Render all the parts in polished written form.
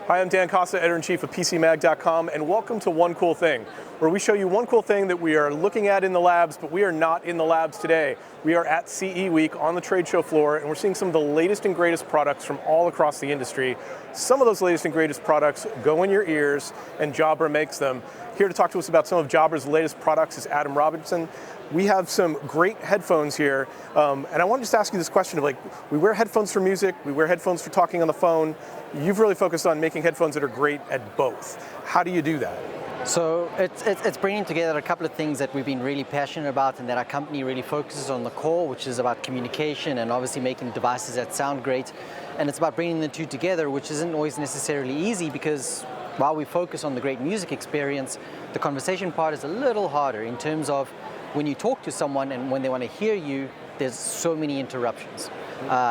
Hi, I'm Dan Costa, editor-in-chief of PCMag.com, and welcome to One Cool Thing, where we show you one cool thing that we are looking at in the labs, but we are not in the labs today. We are at CE Week on the trade show floor, and we're seeing some of the latest and greatest products from all across the industry. Some of those latest and greatest products go in your ears, and Jabra makes them. Here to talk to us about some of Jabra's latest products is Adam Robinson. We have some great headphones here, and I want to just ask you this question of we wear headphones for music, we wear headphones for talking on the phone. You've really focused on making headphones that are great at both. How do you do that? So it's bringing together a couple of things that we've been really passionate about and that our company really focuses on the core, which is about communication and obviously making devices that sound great. And it's about bringing the two together, which isn't always necessarily easy because while we focus on the great music experience, the conversation part is a little harder in terms of when you talk to someone and when they want to hear you, there's so many interruptions.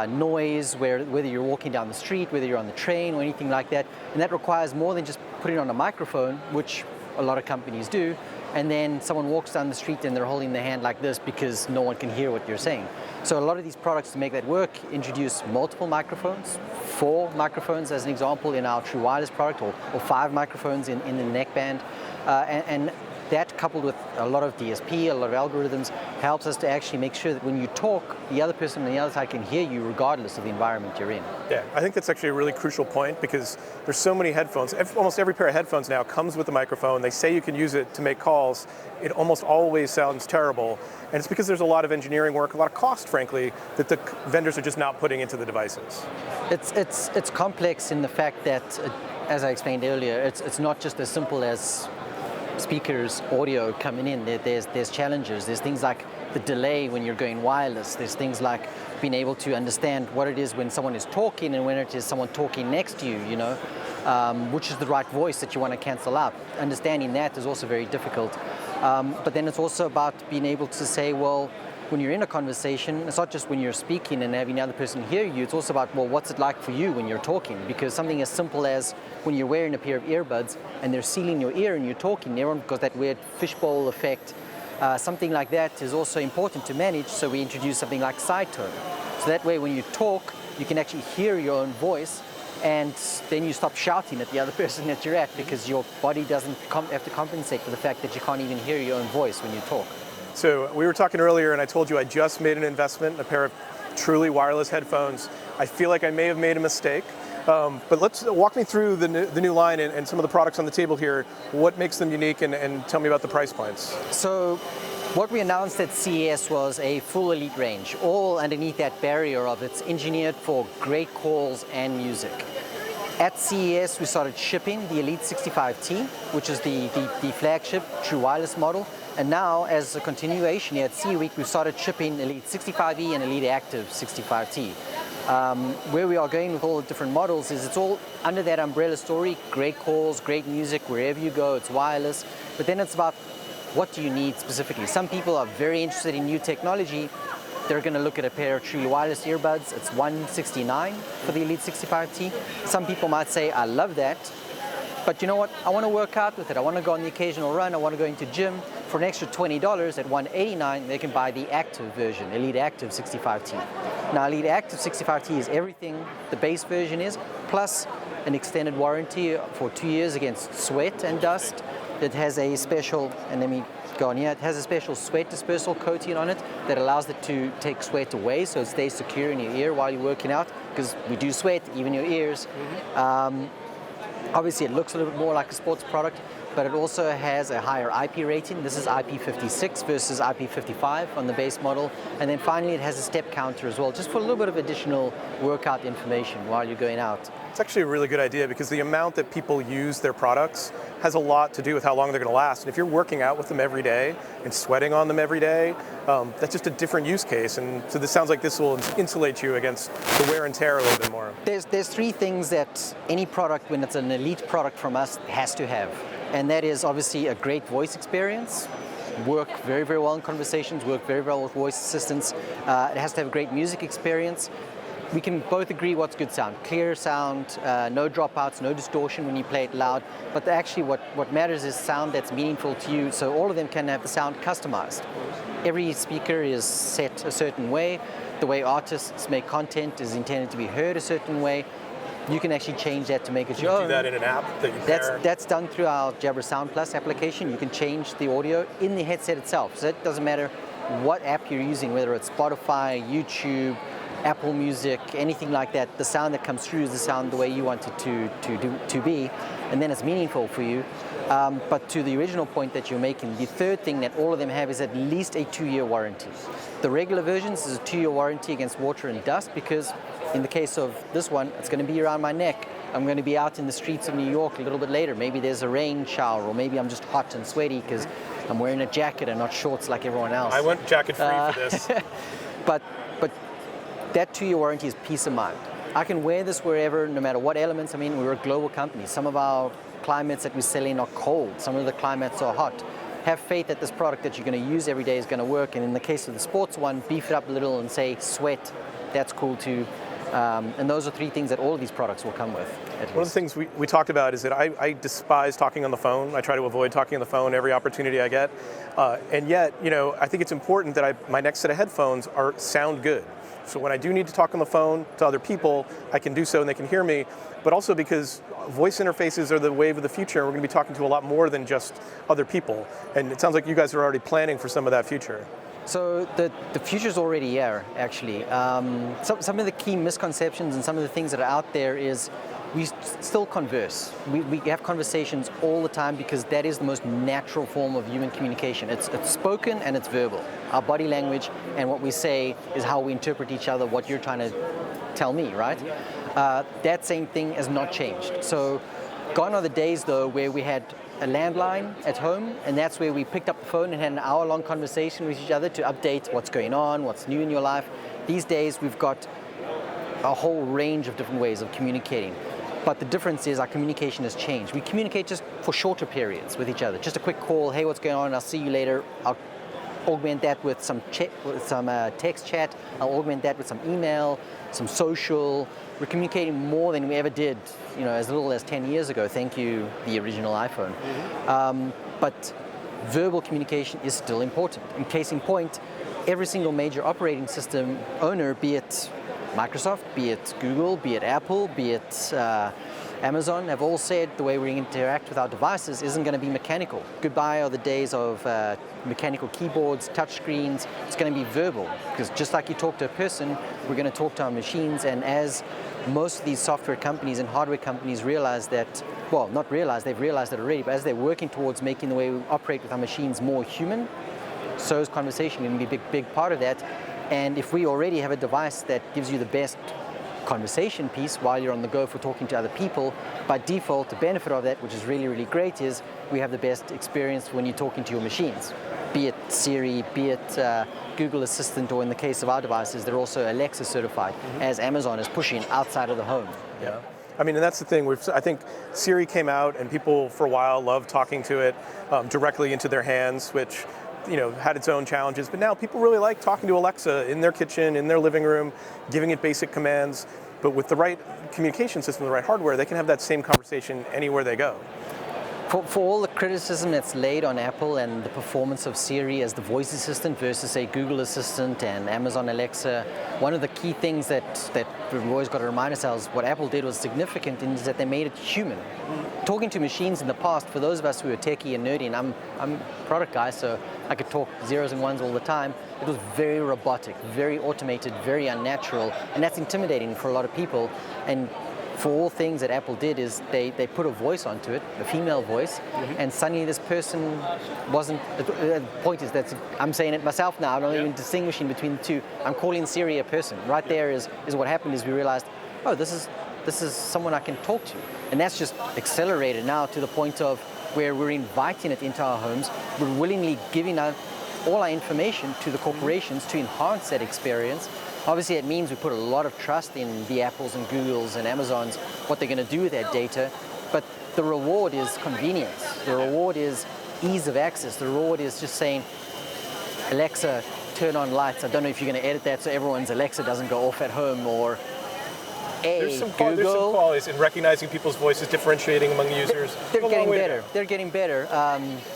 Noise, whether you're walking down the street, whether you're on the train or anything like that, and that requires more than just putting on a microphone, which a lot of companies do, and then someone walks down the street and they're holding their hand like this because no one can hear what you're saying. So a lot of these products to make that work introduce multiple microphones, 4 microphones as an example in our true wireless product, or 5 microphones in the neckband, and that, coupled with a lot of DSP, a lot of algorithms, helps us to actually make sure that when you talk, the other person on the other side can hear you regardless of the environment you're in. Yeah, I think that's actually a really crucial point because there's so many headphones. Almost every pair of headphones now comes with a microphone. They say you can use it to make calls. It almost always sounds terrible. And it's because there's a lot of engineering work, a lot of cost, frankly, that the vendors are just not putting into the devices. It's complex in the fact that, as I explained earlier, it's not just as simple as speakers, audio coming in. There's challenges. There's things like the delay when you're going wireless. There's things like being able to understand what it is when someone is talking and when it is someone talking next to you, which is the right voice that you want to cancel out. Understanding that is also very difficult. But then it's also about being able to say, well, when you're in a conversation, it's not just when you're speaking and having the other person hear you, it's also about, well, what's it like for you when you're talking? Because something as simple as when you're wearing a pair of earbuds and they're sealing your ear and you're talking, everyone got that weird fishbowl effect. Something like that is also important to manage, so we introduce something like side tone. So that way when you talk, you can actually hear your own voice, and then you stop shouting at the other person that you're at because your body doesn't have to compensate for the fact that you can't even hear your own voice when you talk. So we were talking earlier and I told you I just made an investment in a pair of truly wireless headphones. I feel like I may have made a mistake, but let's walk me through the new line and some of the products on the table here. What makes them unique, and tell me about the price points. So what we announced at CES was a full Elite range, all underneath that barrier of it's engineered for great calls and music. At CES, we started shipping the Elite 65T, which is the flagship true wireless model. And now, as a continuation here at CE Week, we've started shipping Elite 65E and Elite Active 65T. Where we are going with all the different models is it's all under that umbrella story, great calls, great music, wherever you go, it's wireless. But then it's about what do you need specifically. Some people are very interested in new technology. They're going to look at a pair of truly wireless earbuds. It's $169 for the Elite 65T. Some people might say, I love that, but you know what? I want to work out with it. I want to go on the occasional run. I want to go into gym. For an extra $20 at $189, they can buy the active version, Elite Active 65T. Now, Elite Active 65T is everything the base version is, plus an extended warranty for 2 years against sweat and dust. It has a special, and let me go on here, it has a special sweat dispersal coating on it that allows it to take sweat away so it stays secure in your ear while you're working out, because we do sweat, even your ears. Obviously, it looks a little bit more like a sports product, but it also has a higher IP rating. This is IP56 versus IP55 on the base model. And then finally, it has a step counter as well, just for a little bit of additional workout information while you're going out. It's actually a really good idea because the amount that people use their products has a lot to do with how long they're going to last. And if you're working out with them every day and sweating on them every day, that's just a different use case. And so this sounds like this will insulate you against the wear and tear a little bit more. There's 3 things that any product, when it's an elite product from us, has to have. And that is obviously a great voice experience, work very, very well in conversations, work very well with voice assistants. It has to have a great music experience. We can both agree what's good sound. Clear sound, no dropouts, no distortion when you play it loud. But actually what matters is sound that's meaningful to you, so all of them can have the sound customized. Every speaker is set a certain way. The way artists make content is intended to be heard a certain way. you can actually change that to make it You your do own. that in an app that you pair? That's done through our Jabra Sound Plus application. You can change the audio in the headset itself. So it doesn't matter what app you're using, whether it's Spotify, YouTube, Apple Music, anything like that. The sound that comes through is the sound the way you want it to be, and then it's meaningful for you. But to the original point that you're making, the third thing that all of them have is at least a 2-year warranty. The regular versions is a 2-year warranty against water and dust, because in the case of this one, it's going to be around my neck. I'm going to be out in the streets of New York a little bit later. Maybe there's a rain shower, or maybe I'm just hot and sweaty because I'm wearing a jacket and not shorts like everyone else. I went jacket free for this. But that 2-year warranty is peace of mind. I can wear this wherever, no matter what elements. I mean, we're a global company. Some of our climates that we sell in are cold. Some of the climates are hot. Have faith that this product that you're going to use every day is going to work. And in the case of the sports one, beef it up a little and say sweat. That's cool too. And those are 3 things that all of these products will come with. One of the things we talked about is that I despise talking on the phone. I try to avoid talking on the phone every opportunity I get. And yet, I think it's important that my next set of headphones sound good. So when I do need to talk on the phone to other people, I can do so and they can hear me, but also because voice interfaces are the wave of the future, and we're going to be talking to a lot more than just other people. And it sounds like you guys are already planning for some of that future. So the future's already here, actually. Some of the key misconceptions and some of the things that are out there is we still converse. We have conversations all the time because that is the most natural form of human communication. It's spoken and it's verbal. Our body language and what we say is how we interpret each other, what you're trying to tell me, right? That same thing has not changed. So gone are the days, though, where we had a landline at home, and that's where we picked up the phone and had an hour-long conversation with each other to update what's going on, what's new in your life. These days, we've got a whole range of different ways of communicating. But the difference is our communication has changed. We communicate just for shorter periods with each other. Just a quick call, hey, what's going on? I'll see you later. I'll augment that with some text chat. I'll augment that with some email, some social. We're communicating more than we ever did, as little as 10 years ago. Thank you, the original iPhone. But verbal communication is still important. In case in point, every single major operating system owner, be it Microsoft, be it Google, be it Apple, be it Amazon, have all said the way we interact with our devices isn't going to be mechanical. Goodbye are the days of mechanical keyboards, touch screens. It's going to be verbal, because just like you talk to a person, we're going to talk to our machines. And as most of these software companies and hardware companies realize that, well, not realize, they've realized it already, but as they're working towards making the way we operate with our machines more human, so is conversation going to be a big part of that. And if we already have a device that gives you the best conversation piece while you're on the go for talking to other people, by default, the benefit of that, which is really, really great, is we have the best experience when you're talking to your machines. Be it Siri, be it Google Assistant, or in the case of our devices, they're also Alexa certified, as Amazon is pushing outside of the home. Yeah. I mean, and that's the thing. I think Siri came out, and people for a while loved talking to it directly into their hands, which had its own challenges, but now people really like talking to Alexa in their kitchen, in their living room, giving it basic commands. But with the right communication system, the right hardware, they can have that same conversation anywhere they go. For all the criticism that's laid on Apple and the performance of Siri as the voice assistant versus, say, Google Assistant and Amazon Alexa, one of the key things that we've always got to remind ourselves what Apple did was significant, is that they made it human. Talking to machines in the past, for those of us who are techie and nerdy, and I'm a product guy, so I could talk zeros and ones all the time, it was very robotic, very automated, very unnatural, and that's intimidating for a lot of people. And for all things that Apple did is they put a voice onto it, a female voice, and suddenly this person wasn't, the point is that I'm saying it myself now, I'm not even distinguishing between the two. I'm calling Siri a person. Right there is what happened, is we realized, oh, this is someone I can talk to. And that's just accelerated now to the point of where we're inviting it into our homes, we're willingly giving out all our information to the corporations to enhance that experience. Obviously, it means we put a lot of trust in the Apples and Googles and Amazons, what they're going to do with that data, but the reward is convenience. The reward is ease of access. The reward is just saying, Alexa, turn on lights. I don't know if you're going to edit that so everyone's Alexa doesn't go off at home, or hey, there's some Google. qualities in recognizing people's voices, differentiating among users. They're getting better. They're getting better.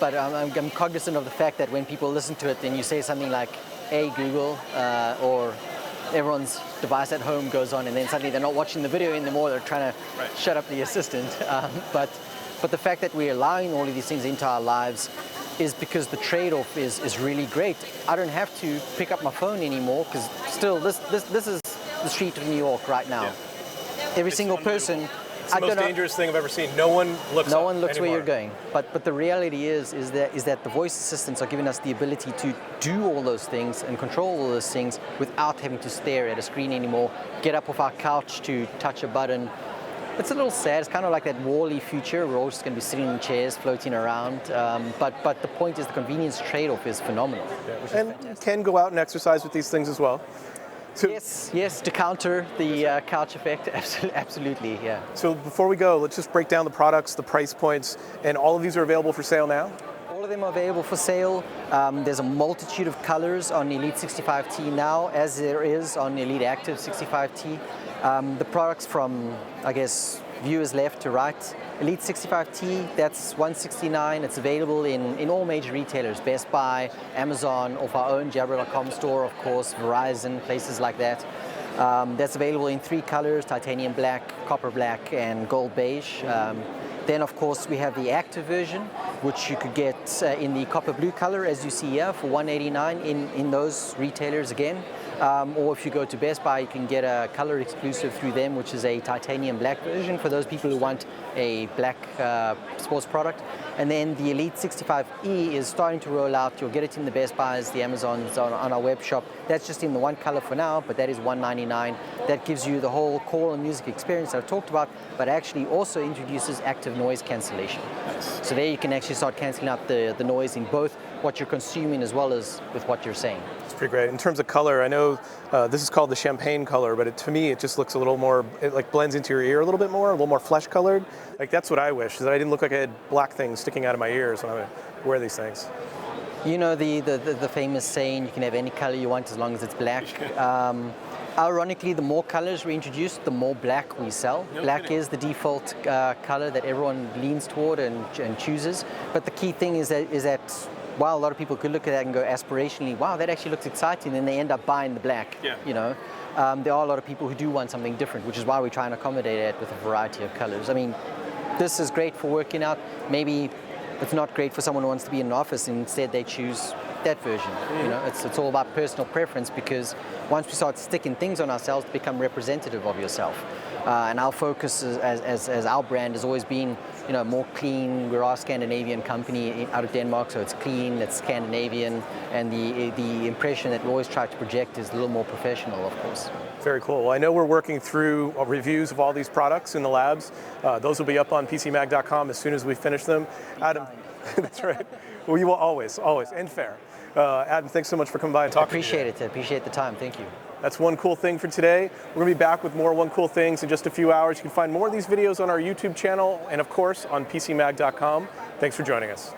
But I'm cognizant of the fact that when people listen to it, then you say something like, hey, Google, or everyone's device at home goes on, and then suddenly they're not watching the video anymore. They're trying to shut up the assistant. But the fact that we're allowing all of these things into our lives is because the trade-off is really great. I don't have to pick up my phone anymore, because still this is the street of New York right now. Every single person. It's the most dangerous thing I've ever seen. No one looks where you're going. But the reality is that the voice assistants are giving us the ability to do all those things and control all those things without having to stare at a screen anymore, get up off our couch to touch a button. It's a little sad. It's kind of like that Wall-E future. We're all just going to be sitting in chairs, floating around. But the point is, the convenience trade-off is phenomenal. Yeah, and you can go out and exercise with these things as well. So, yes, to counter the couch effect, absolutely, yeah. So before we go, let's just break down the products, the price points, and all of these are available for sale now? All of them are available for sale. There's a multitude of colors on Elite 65T now, as there is on Elite Active 65T. The products from, I guess, viewers left to right. Elite 65T, that's $169. It's available in all major retailers, Best Buy, Amazon, off our own Jabra.com store, of course, Verizon, places like that. That's available in 3 colors, titanium black, copper black, and gold beige. Then, of course, we have the active version, which you could get in the copper blue color, as you see here, for $189 in those retailers again. Or if you go to Best Buy, you can get a color exclusive through them, which is a titanium black version for those people who want a black sports product. And then the Elite 65E is starting to roll out. You'll get it in the Best Buys, the Amazons, on our web shop. That's just in the 1 color for now, but that is $199. That gives you the whole call and music experience that I've talked about, but actually also introduces active noise cancellation. Nice. So there you can actually start cancelling out the noise in both what you're consuming as well as with what you're saying. It's pretty great. In terms of color, I know this is called the champagne color, but to me it just looks a little more, it like blends into your ear a little bit more, a little more flesh colored. Like that's what I wish, is that I didn't look like I had black things sticking out of my ears when I wear these things. You know the famous saying, you can have any color you want as long as it's black. Ironically, the more colors we introduce, the more black we sell. Black is the default color that everyone leans toward and chooses. But the key thing is that while a lot of people could look at that and go aspirationally, wow, that actually looks exciting, and they end up buying the black. Yeah. You know, there are a lot of people who do want something different, which is why we try and accommodate it with a variety of colors. I mean, this is great for working out. Maybe it's not great for someone who wants to be in an office, and instead they choose that version. You know, it's all about personal preference, because once we start sticking things on ourselves, they become representative of yourself. And our focus as our brand has always been, you know, more clean. We're a Scandinavian company out of Denmark, so it's clean, it's Scandinavian, and the impression that we always try to project is a little more professional, of course. Very cool. Well, I know we're working through reviews of all these products in the labs. Those will be up on PCMag.com as soon as we finish them. Adam, that's right. We will always, and fair. Adam, thanks so much for coming by and talking. Appreciate it. Appreciate the time. Thank you. That's One Cool Thing for today. We're going to be back with more One Cool Things in just a few hours. You can find more of these videos on our YouTube channel and, of course, on PCMag.com. Thanks for joining us.